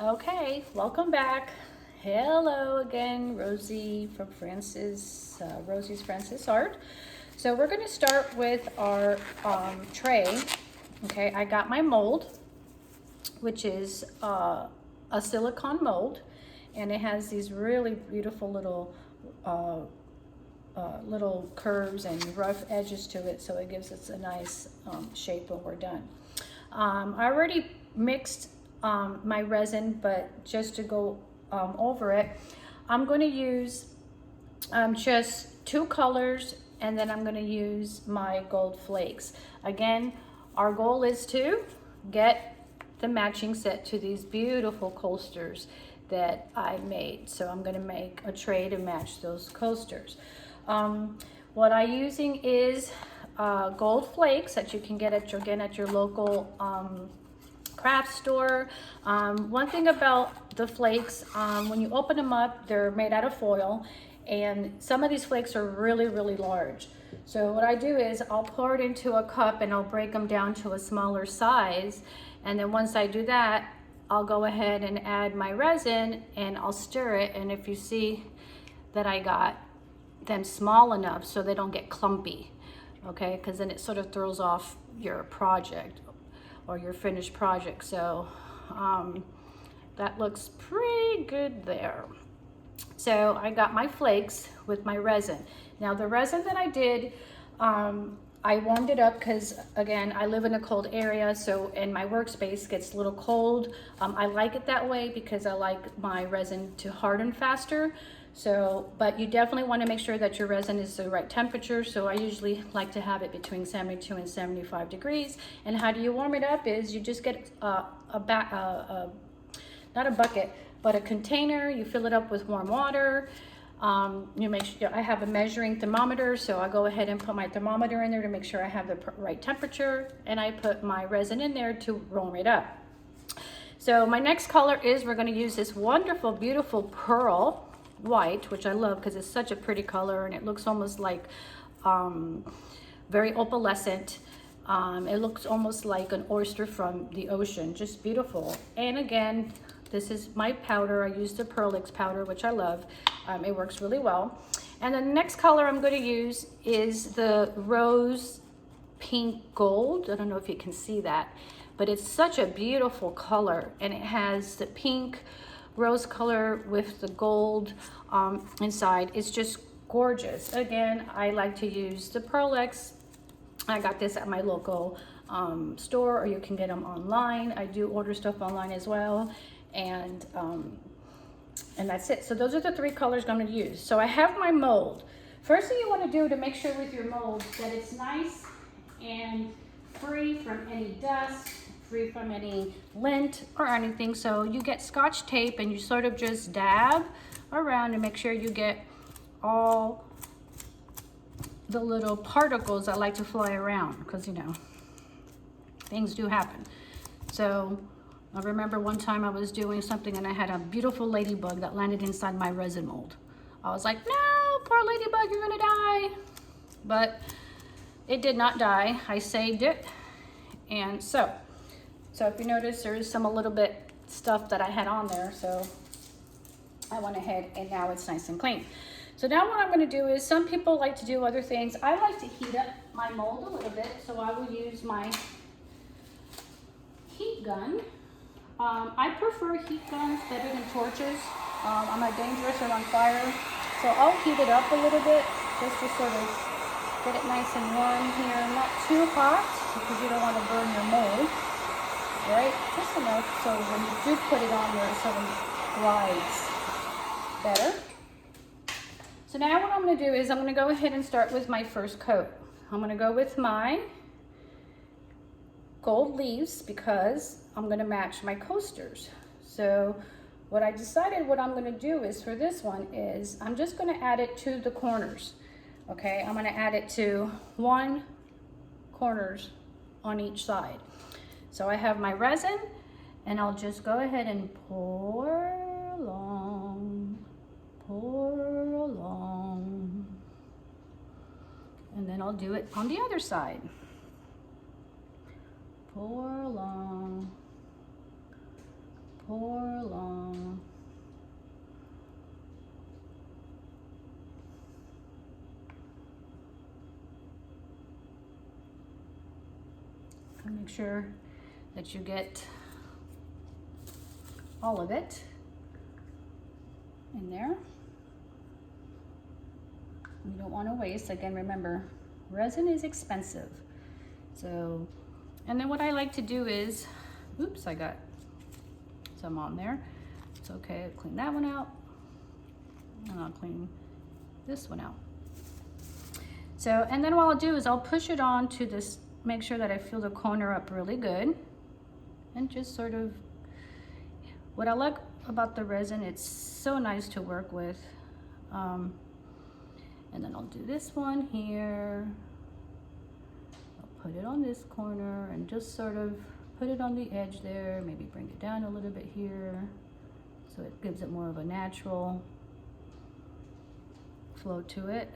Okay, welcome back. Hello again, Rosie from Rosie's Francis Art. So we're going to start with our tray. Okay, I got my mold, which is a silicone mold, and it has these really beautiful uh, little curves and rough edges to it, so it gives us a nice shape when we're done. I already mixed my resin, but just to go over it, I'm going to use just two colors, and then I'm going to use my gold flakes. Again, our goal is to get the matching set to these beautiful coasters that I made. So I'm going to make a tray to match those coasters. What I'm using is gold flakes that you can get at your local craft store. One thing about the flakes, when you open them up, they're made out of foil, and some of these flakes are really, really large. So what I do is I'll pour it into a cup and I'll break them down to a smaller size. And then once I do that, I'll go ahead and add my resin and I'll stir it. And if you see that I got them small enough so they don't get clumpy, okay? Because then it sort of throws off your project or your finished project. So that looks pretty good there. So I got my flakes with my resin. Now the resin that I did, I warmed it up because again, I live in a cold area, so and my workspace gets a little cold. I like it that way because I like my resin to harden faster. So, but you definitely want to make sure that your resin is the right temperature. So I usually like to have it between 72 and 75 degrees. And how do you warm it up is you just get not a bucket, but a container. You fill it up with warm water. You make sure I have a measuring thermometer, so I go ahead and put my thermometer in there to make sure I have the right temperature, and I put my resin in there to warm it up. So my next color is we're going to use this wonderful, beautiful pearl white, which I love because it's such a pretty color and it looks almost like very opalescent. It looks almost like an oyster from the ocean, just beautiful. And again, this is my powder. I used the Pearlix powder, which I love. It works really well. And the next color I'm going to use is the rose pink gold. I don't know if you can see that, but it's such a beautiful color, and it has the pink rose color with the gold inside. It's just gorgeous. Again, I like to use the Pearlix. I got this at my local store, or you can get them online. I do order stuff online as well, and that's it. So those are the three colors I'm going to use. So I have my mold. First thing you want to do to make sure with your mold that it's nice and free from any dust, free from any lint or anything. So you get Scotch tape and you sort of just dab around to make sure you get all the little particles that like to fly around, because you know, things do happen. So I remember one time I was doing something and I had a beautiful ladybug that landed inside my resin mold. I was like, no, poor ladybug, you're gonna die. But it did not die. I saved it. And so if you notice, there is some a little bit stuff that I had on there. So I went ahead and now it's nice and clean. So now what I'm going to do is, some people like to do other things. I like to heat up my mold a little bit, so I will use my heat gun. I prefer heat guns better than torches. I'm not dangerous or on fire, so I'll heat it up a little bit just to sort of get it nice and warm here. Not too hot because you don't want to burn your mold, right? Just enough so when you do put it on there, it sort of glides better. So now what I'm going to do is I'm going to go ahead and start with my first coat. I'm going to go with my gold leaves because I'm going to match my coasters. So what I decided what I'm going to do is, for this one, is I'm just going to add it to the corners. Okay, I'm going to add it to one corners on each side. So I have my resin, and I'll just go ahead and pour along, and then I'll do it on the other side. Pour along, pour along. And make sure that you get all of it in there. You don't want to waste. Again, remember, resin is expensive. So, and then what I like to do is, oops, I got some on there. It's okay, I'll clean that one out. And I'll clean this one out. So, and then what I'll do is I'll push it on to this, make sure that I fill the corner up really good. And just sort of, what I like about the resin, it's so nice to work with. And then I'll do this one here. I'll put it on this corner and just sort of put it on the edge there, maybe bring it down a little bit here, so it gives it more of a natural flow to it.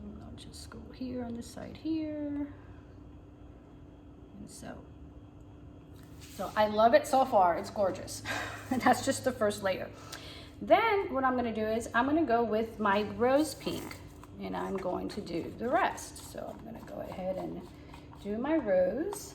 And I'll just go here on this side here. And so I love it so far, it's gorgeous. And that's just the first layer. Then what I'm gonna do is I'm gonna go with my rose pink and I'm going to do the rest. So I'm gonna go ahead and do my rose.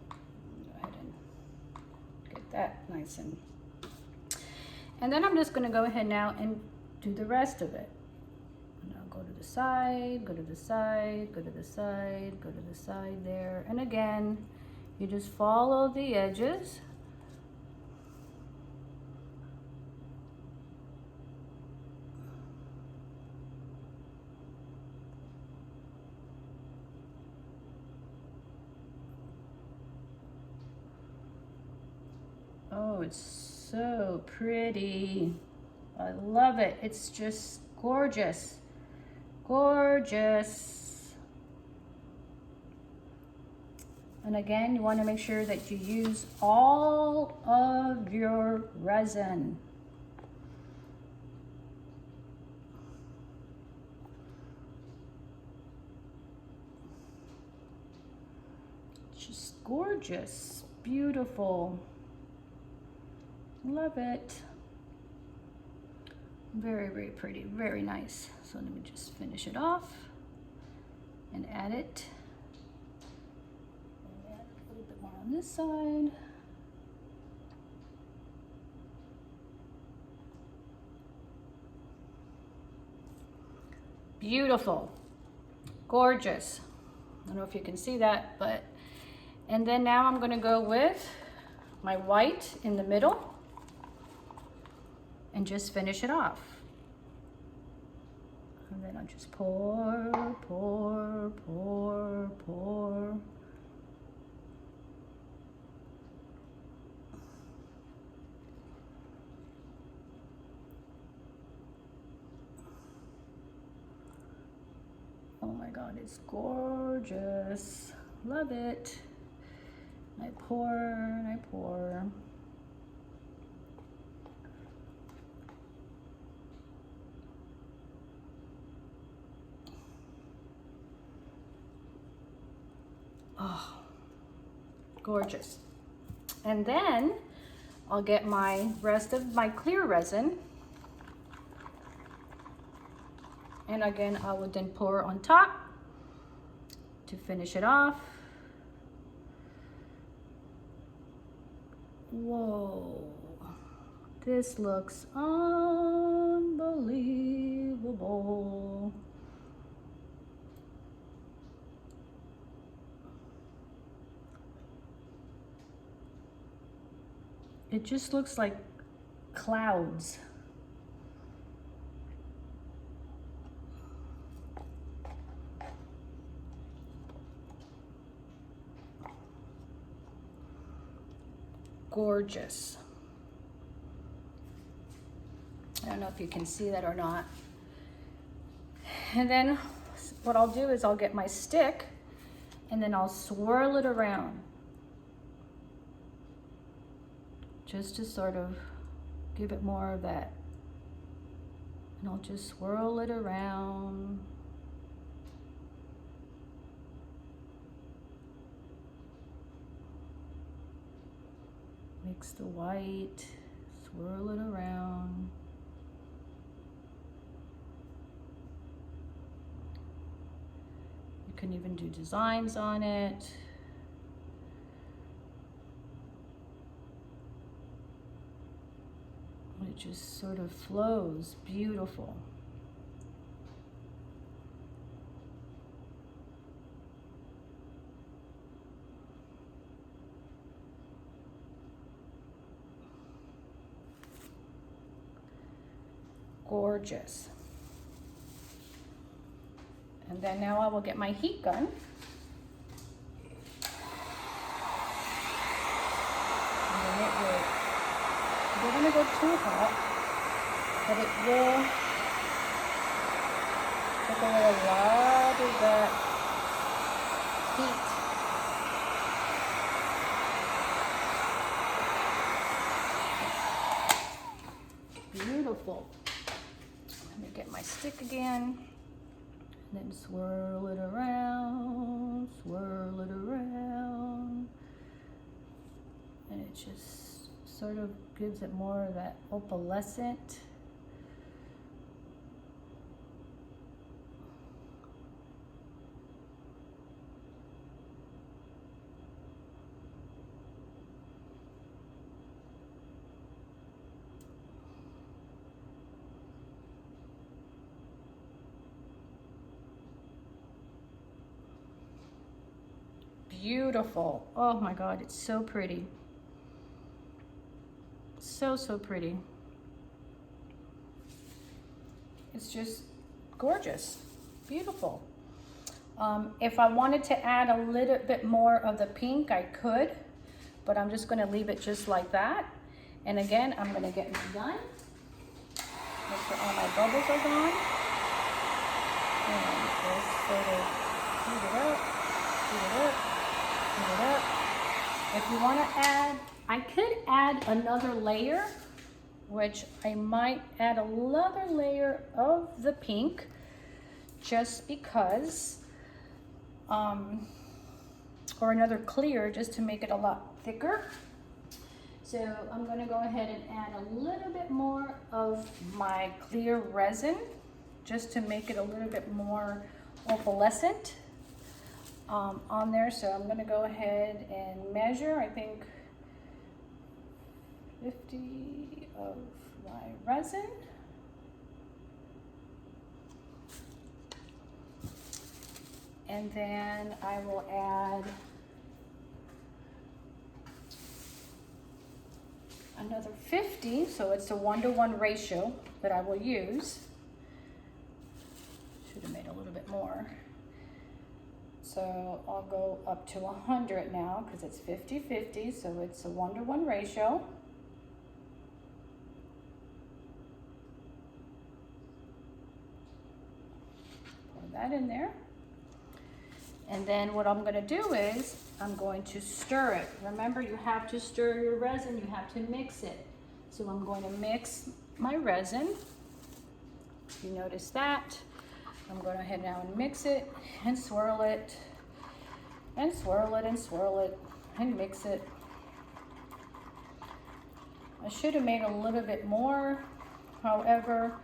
Go ahead and get that nice and then I'm just gonna go ahead now and do the rest of it. And I'll go to the side, go to the side, go to the side, go to the side there. And again, you just follow the edges. Oh, it's so pretty. I love it. It's just gorgeous. Gorgeous. And again, you want to make sure that you use all of your resin. Just gorgeous, beautiful. Love it. Very, very pretty, very nice. So let me just finish it off and add it. And add a little bit more on this side. Beautiful, gorgeous. I don't know if you can see that, but, and then now I'm gonna go with my white in the middle and just finish it off. And then I'll just pour, pour, pour, pour. Oh my God, it's gorgeous. Love it. I pour and I pour. Oh, gorgeous. And then I'll get my rest of my clear resin. And again, I would then pour on top to finish it off. Whoa, this looks unbelievable. It just looks like clouds. Gorgeous. I don't know if you can see that or not. And then what I'll do is I'll get my stick and then I'll swirl it around. Just to sort of give it more of that. And I'll just swirl it around. Mix the white, swirl it around. You can even do designs on it. It just sort of flows, beautiful. Gorgeous. And then now I will get my heat gun. And then it will, you don't want to go too hot, but it will take away a lot of that heat. Beautiful. Let me get my stick again. And then swirl it around, and it just sort of gives it more of that opalescent. Beautiful. Oh my God, it's so pretty. So, so pretty. It's just gorgeous, beautiful. If I wanted to add a little bit more of the pink, I could, but I'm just gonna leave it just like that. And again, I'm gonna get my gun, make sure all my bubbles are gone, and just sort of heat it up, heat it up. It up. If you want to add, I could add another layer, which I might add another layer of the pink just because, or another clear just to make it a lot thicker. So I'm going to go ahead and add a little bit more of my clear resin just to make it a little bit more opalescent. On there, so I'm going to go ahead and measure, I think 50 of my resin. And then I will add another 50, so it's a 1-to-1 ratio that I will use. Should have made a little bit more. So I'll go up to 100 now because it's 50-50, so it's a 1-to-1 ratio. Pour that in there. And then what I'm going to do is I'm going to stir it. Remember, you have to stir your resin, you have to mix it. So I'm going to mix my resin. You notice that. I'm going to head now and mix it and swirl it and swirl it and swirl it and mix it. I should have made a little bit more, however,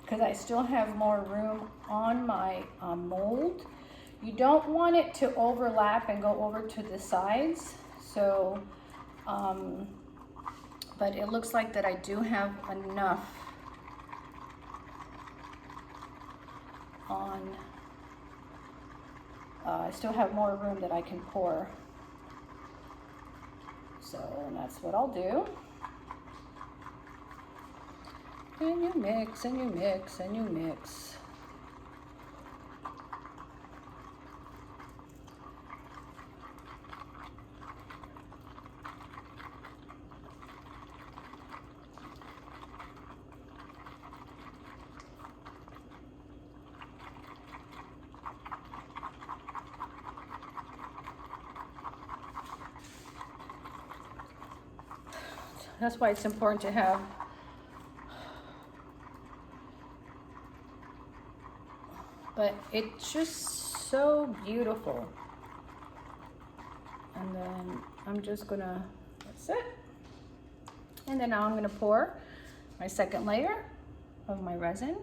because I still have more room on my mold. You don't want it to overlap and go over to the sides. So, but it looks like that I do have enough on, I still have more room that I can pour. So that's what I'll do. And you mix and you mix and you mix. That's why it's important to have but it's just so beautiful. And then I'm just gonna, that's it. And then now I'm gonna pour my second layer of my resin.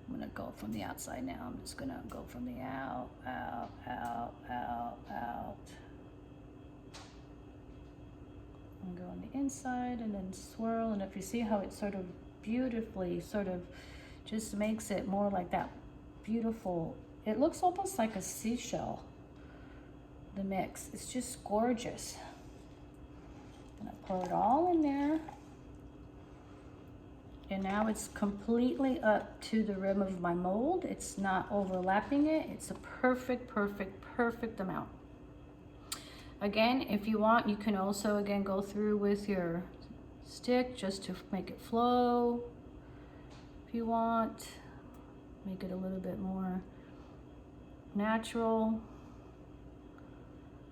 I'm gonna go from the outside now. I'm just gonna go from the out. And go on the inside and then swirl. And if you see how it sort of beautifully just makes it more like that beautiful, it looks almost like a seashell, the mix. It's just gorgeous. And I pour it all in there. And now it's completely up to the rim of my mold. It's not overlapping it. It's a perfect amount. Again, if you want, you can also, again, go through with your stick just to make it flow. If you want, make it a little bit more natural.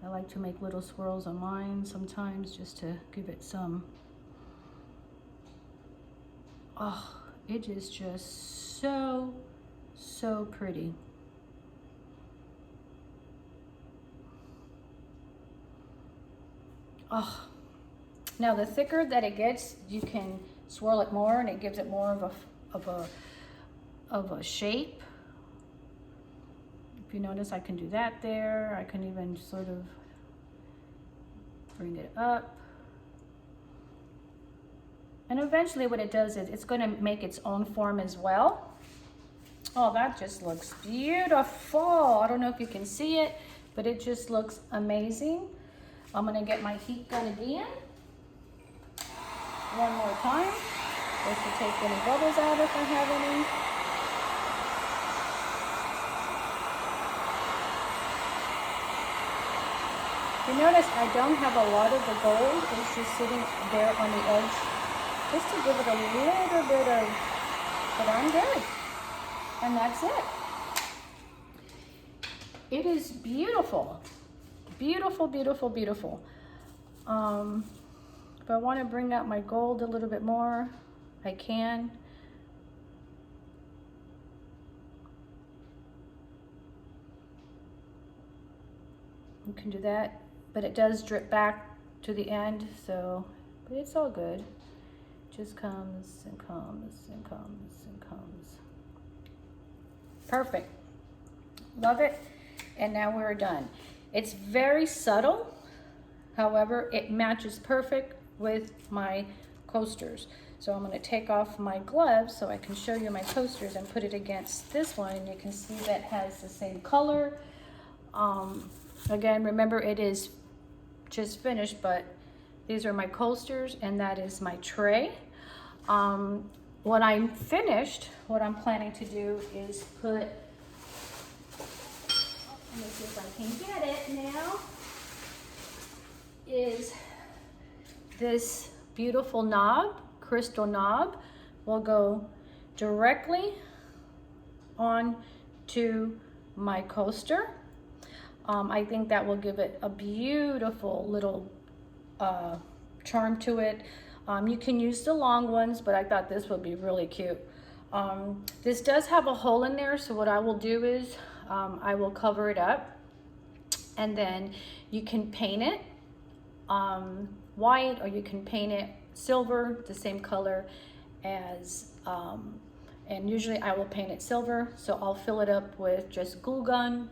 I like to make little swirls on mine sometimes just to give it some, oh, it is just so pretty. Oh, now the thicker that it gets, you can swirl it more and it gives it more of a shape. If you notice, I can do that there. I can even sort of bring it up. And eventually what it does is it's gonna make its own form as well. Oh, that just looks beautiful. I don't know if you can see it, but it just looks amazing. I'm gonna get my heat gun again. One more time, just to take any bubbles out if I have any. You notice I don't have a lot of the gold. It's just sitting there on the edge, just to give it a little bit of, but I'm good. And that's it. It is beautiful. Beautiful. If I want to bring out my gold a little bit more, I can. You can do that, but it does drip back to the end, so, but it's all good. It just comes and comes and comes and comes. Perfect. Love it. And now we're done. It's very subtle. However, it matches perfect with my coasters. So I'm going to take off my gloves so I can show you my coasters and put it against this one. And you can see that has the same color. Again, remember it is just finished, but these are my coasters and that is my tray. When I'm finished, what I'm planning to do is put, let me see if I can get it now, is this beautiful knob, crystal knob, will go directly on to my coaster. I think that will give it a beautiful little charm to it. You can use the long ones, but I thought this would be really cute. This does have a hole in there, so what I will do is I will cover it up, and then you can paint it white, or you can paint it silver, the same color as, and usually I will paint it silver, so I'll fill it up with just glue gun.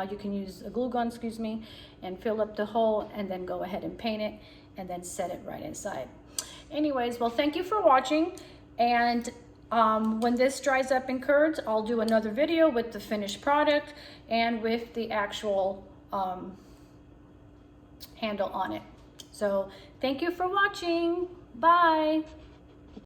You can use a glue gun, excuse me, and fill up the hole and then go ahead and paint it and then set it right inside. Anyways, well, thank you for watching, and when this dries up and curds, I'll do another video with the finished product and with the actual handle on it. So thank you for watching. Bye.